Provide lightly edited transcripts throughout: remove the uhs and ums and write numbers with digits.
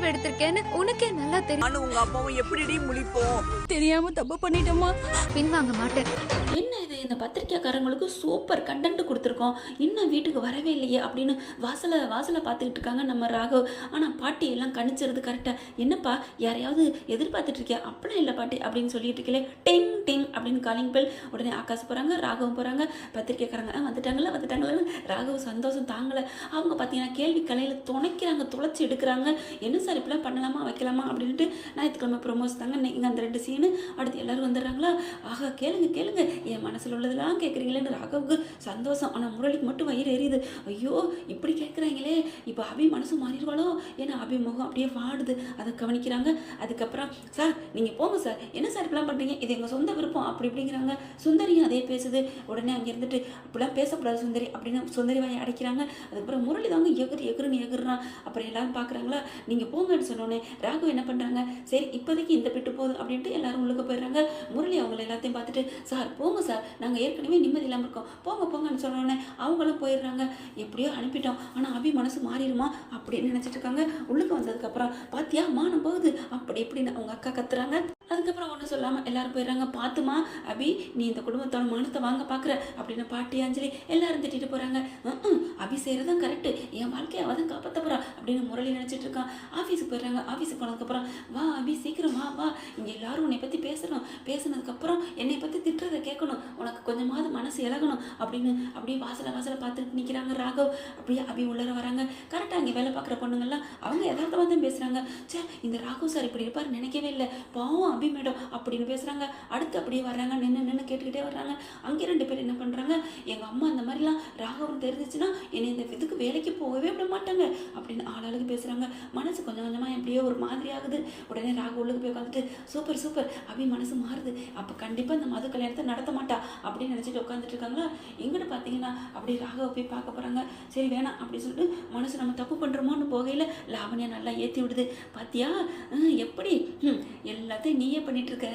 முடிவு எடுத்திருக்கேன்னு உனக்கே நல்லா தெரியும். நானும் உங்க அப்பாவும் எப்படிடி முழிப்போம்? தெரியாம தப்பு பண்ணிட்டோமா? பின்வாங்க மாட்டேன். என்ன இது, இந்த பத்திரிக்கைக்காரங்களுக்கு சூப்பர் கண்டென்ட் கொடுத்துருக்கோம், இன்னும் வீட்டுக்கு வரவே இல்லையே அப்படின்னு வாசலை பார்த்துக்கிட்டு இருக்காங்க நம்ம ராகவ். ஆனால் பாட்டி எல்லாம் கணிச்சிருது கரெக்டாக. என்னப்பா யாரையாவது எதிர்பார்த்துட்டு இருக்கியா? அப்படிலாம் இல்லை பாட்டி அப்படின்னு சொல்லிட்டு இருக்கலே. டெங் டெங் அப்படின்னு காலிங் பெல். உடனே ஆகாஷ் போகிறாங்க, ராகவும் போகிறாங்க. பத்திரிக்கைக்காரங்க வந்துட்டாங்களன்னு ராகவ் சந்தோஷம் தாங்கலை. அவங்க பார்த்தீங்கன்னா கேள்வி கலையில் துணைக்கிறாங்க, துளைச்சி எடுக்கிறாங்க. என்ன சார் இப்படிலாம் பண்ணலாமா வைக்கலாமா அப்படின்ட்டு ஞாயிற்றுக்கிழமை ப்ரொமோஸ் தாங்க இங்கே அந்த 2 சீனு. அடுத்து எல்லோரும் வந்துடுறாங்களா? ஆகா கேளுங்க என் மனசில் உள்ளதெல்லாம் கேட்குறீங்களேன்னு ராகவுக்கு சந்தோஷம். ஆனால் முரளிக்கு மட்டும் வயிறு எரியுது. ஐயோ இப்படி கேட்குறாங்களே, இப்போ அபி மனசு மாறிடுவாளோ? ஏன்னா அபி முகம் அப்படியே வாடுது, அதை கவனிக்கிறாங்க. அதுக்கப்புறம் சார் நீங்கள் போங்க சார், என்ன சார் இப்படிலாம் பண்ணுறீங்க, இது எங்கள் சொந்த விருப்பம் அப்படி இப்படிங்கிறாங்க. சுந்தரியும் அதே பேசுது. உடனே அங்கே இருந்துட்டு இப்படிலாம் பேசக்கூடாது சுந்தரி அப்படின்னு சுந்தரி வாயை அடைக்கிறாங்க. அதுக்கப்புறம் முரளி தாங்க எகுருன்னு எகுறான். அப்புறம் எல்லாரும் பார்க்குறாங்களா, நீங்கள் போங்கன்னு சொன்னோன்னே ராகு என்ன பண்ணுறாங்க, சரி இப்போதைக்கு இந்த பிட்டு போகுது அப்படின்ட்டு எல்லாரும் உள்ளுக்கு போயிடுறாங்க. முரளி அவங்கள எல்லாத்தையும் பார்த்துட்டு சார் போங்க சார், நாங்கள் ஏற்கனவே நிம்மதி இல்லாமல் இருக்கோம், போங்கன்னு சொன்னோடனே அவங்களும் போயிடுறாங்க. எப்படியோ அனுப்பிட்டோம், ஆனால் அபி மனசு மாறிடுமா அப்படின்னு நினச்சிட்டு இருக்காங்க. உள்ளுக்கு வந்ததுக்கப்புறம் பாத்தியா மானம் போகுது அப்படி இப்படின்னு அவங்க அக்கா கத்துறாங்க. அதுக்கப்புறம் ஒன்றும் சொல்லாமல் எல்லாரும் போயிடுறாங்க. பார்த்துமா அபி, நீ இந்த குடும்பத்தோட மானத்தை வாங்க பார்க்குற அப்படின்னு பாட்டி அஞ்சலி எல்லாரும் திட்டிட்டு போகிறாங்க. அபி செய்கிறதான் கரெக்டு, என் வாழ்க்கையை அவதான் காப்பாற்ற போகிறா அப்படின்னு முரளி நினச்சிட்டு இருக்கான். ஆஃபீஸுக்கு போயிடுறாங்க. ஆஃபீஸுக்கு போனதுக்கப்புறம் வா அபி சீக்கிரம் வா இங்கே எல்லாரும் உன்னை பற்றி பேசுனதுக்கப்புறம் என்னை பற்றி திட்டுறதை கேட்கணும், உனக்கு கொஞ்சமாவது மனசு இலகணும் அப்படின்னு அப்படியே வாசலை பார்த்துட்டு நிற்கிறாங்க ராகவ். அப்படியே அபி உள்ளர வராங்க. கரெக்டாக அங்கே வேலை பார்க்குற பொண்ணுங்கள்லாம் அவங்க யதார்த்தமாக தான் பேசுகிறாங்க. சே இந்த ராகவ் சார் இப்படி இருப்பார் நினைக்கவே இல்லை, பாவம் அபி மேடம் அப்படின்னு பேசுகிறாங்க. அடுத்து அப்படியே வர்றாங்க, நின்று கேட்டுக்கிட்டே வர்றாங்க. அங்கே 2 பேர் என்ன பண்ணுறாங்க, எங்கள் அம்மா அந்த மாதிரிலாம் ராகவன் தெரிஞ்சிச்சுன்னா என்னை இந்த இதுக்கு வேலைக்கு போகவே விட மாட்டாங்க அப்படின்னு ஆளாளுக்கு பேசுகிறாங்க. மனசு கொஞ்சமாக எப்படியோ ஒரு மாதிரி ஆகுது. உடனே ராகவ் உள்ளுக்கு போய் உட்காந்துட்டு சூப்பர் அபி மனசு மாறுது, அப்போ கண்டிப்பாக இந்த மது கல்யாணத்தை நடத்த மாட்டா அப்படின்னு நினச்சிட்டு உட்காந்துட்டு இருக்காங்களா. எங்கிட்ட பார்த்தீங்கன்னா அப்படி ராகவை போய் பார்க்க போகிறாங்க. சரி வேணாம் அப்படின்னு சொல்லிட்டு மனசு நம்ம தப்பு பண்ணுறோமோன்னு போகையில் லாவண்யா நல்லா ஏற்றி விடுது. பார்த்தியா எப்படி எல்லாத்தையும் நீயே பண்ணிட்டு இருக்க,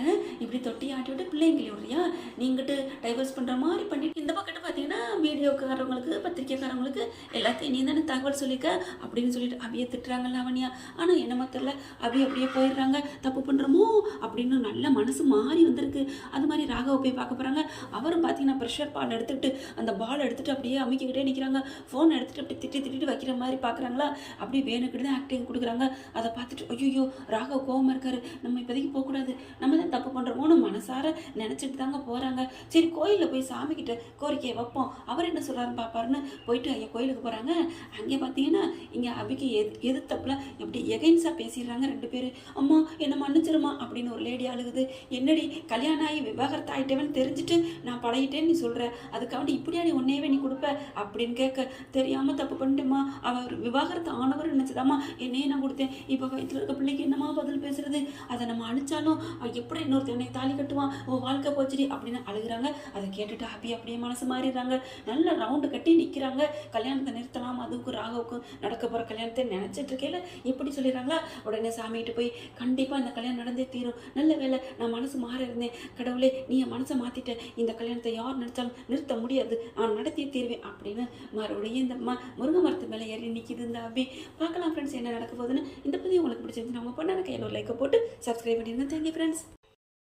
இப்படி தொட்டி ஆட்டி விட்டு பிள்ளைங்களி விடுறியா, நீங்கிட்டு டைவர்ஸ் பண்ணுற மாதிரி பண்ணிட்டு இந்த பக்கத்து பார்த்தீங்கன்னா வீடியோக்காரவங்களுக்கு பத்திரிக்கைக்காரவங்களுக்கு எல்லாத்தையும் நீ தானே தகவல் சொல்லிக்க அப்படின்னு சொல்லிட்டு அபியை திட்டுறாங்க லாவண்யா. ஆனால் என்ன தெரியல, அபி அப்படியே போயிடுறாங்க. தப்பு பண்ணுறோமோ அப்படின்னு நல்ல மனசு மாறி வந்திருக்கு. அது மாதிரி ராகவை போய் பார்க்க போகிறாங்க. அவரும் பார்த்தீங்கன்னா ப்ரெஷர் பால் எடுத்துக்கிட்டு அந்த பால் எடுத்துகிட்டு அப்படியே அமைக்கிக்கிட்டே நிற்கிறாங்க. ஃபோன் எடுத்துகிட்டு அப்படி திட்டிட்டு வைக்கிற மாதிரி பார்க்குறாங்களா. அப்படியே வேணுக்கிட்டு தான் ஆக்டிங் கொடுக்குறாங்க. அதை பார்த்துட்டு ஐயோ ராகவ் கோவமாக இருக்காரு, நம்ம இப்போதைக்கு போகக்கூடாது, நம்ம தான் தப்பு பண்ணுறோமோன்னு மனசார நினச்சிட்டு தாங்க போகிறாங்க. சரி கோயிலில் போய் சாமிக்கிட்ட கோரிக்கையை வைப்போம், அவர் என்ன சொல்கிறாருன்னு பார்ப்பாருன்னு போயிட்டு ஐயா கோயிலுக்கு போகிறாங்க. அங்கே பார்த்தீங்கன்னா இங்கே அபிக்கு எதிர்த்தப்பில் எப்படி எகைன்ஸாக பேசிடுறாங்க 2 பேர். அம்மா என்ன மன்னிச்சிருமா அப்படின்னு ஒரு லேடி அழுகுது. என்னடி கல்யாணம் ஆகி விவாகரத்து ஆகிட்டேன்னு தெரிஞ்சுட்டு நான் பழகிட்டேன்னு நீ சொல்கிற, அதுக்காண்டி இப்படியாடி உன்னையவே நீ கொடுப்ப அப்படின்னு கேட்க, தெரியாமல் தப்பு பண்ணிட்டேம்மா, அவர் விவாகரத்து ஆனவர் நினச்சதாம்மா என்னையே நான் கொடுத்தேன், இப்போ வயிற்றுல இருக்க பிள்ளைக்கு என்னம்மா பதில் பேசுறது, அதை நம்ம அனுப்பிச்சாலும் எப்படி இன்னொருத்தனை தாலி கட்டுவான், வாழ்க்கை போச்சுடி அப்படின்னு அழுகுறாங்க. அதை கேட்டுட்டு ஹாப்பி அப்படியே மனசு மாறிடுறாங்க. நல்ல ரவுண்டு கட்டி நிற்கிறாங்க. கல்யாணத்தை நிறுத்தலாம், அதுக்கும் ராகவுக்கும் நடக்க போகிற கல்யாணத்தை நினச்சிட்டு இருக்கையில எப்படி சொல்லிடுறாங்களா. உடனே சாமிகிட்ட போய் கண்டிப்பாக இந்த கல்யாணம் நடந்தே தீரும், நல்ல வேலை நான் மனசு மாற இருந்தேன், கடவுளே நீ என் மனசை மாற்றிட்ட, இந்த கல்யாணத்தை யார் நினச்சாலும் நிறுத்த முடியாது, நான் நடத்தியே தீர்வேன் அப்படின்னு மறுபடியும் இந்த முருங்கை மரத்து மேலே ஏறி நிற்கிது இந்த அபி. பார்க்கலாம் ஃப்ரெண்ட்ஸ் என்ன நடக்க போகுதுன்னு. இந்த பதிவு உங்களுக்கு பிடிச்சிருந்துச்சு, அவங்க பண்ண கையில் ஒரு லைக்கை போட்டு சப்ஸ்கிரைப் பண்ணிடுங்க. Thank you friends.